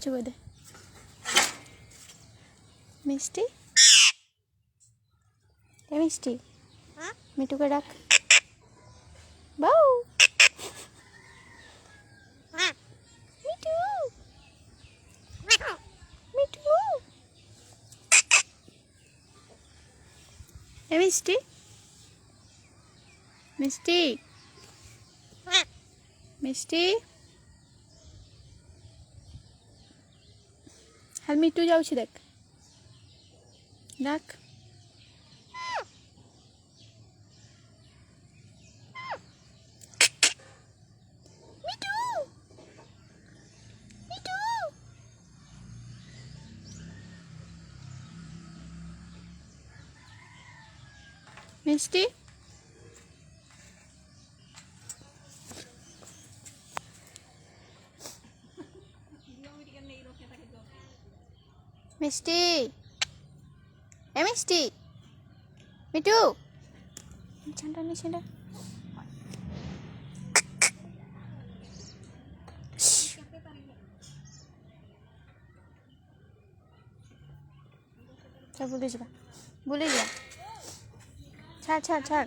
বলেছে বোধ মিষ্টি মিষ্টি মিঠুকে ডাক বাউ মিঠু মিঠু মিষ্টি মিষ্টি মিষ্টি হাল মিঠু যাচ্ছি দেখ ডাক মিঠু মিঠু মিষ্টি মিষ্টি মিষ্টি মিঠু ঠান্ডা নিচে চল বলে যা ছাড় ছাড় ছাড়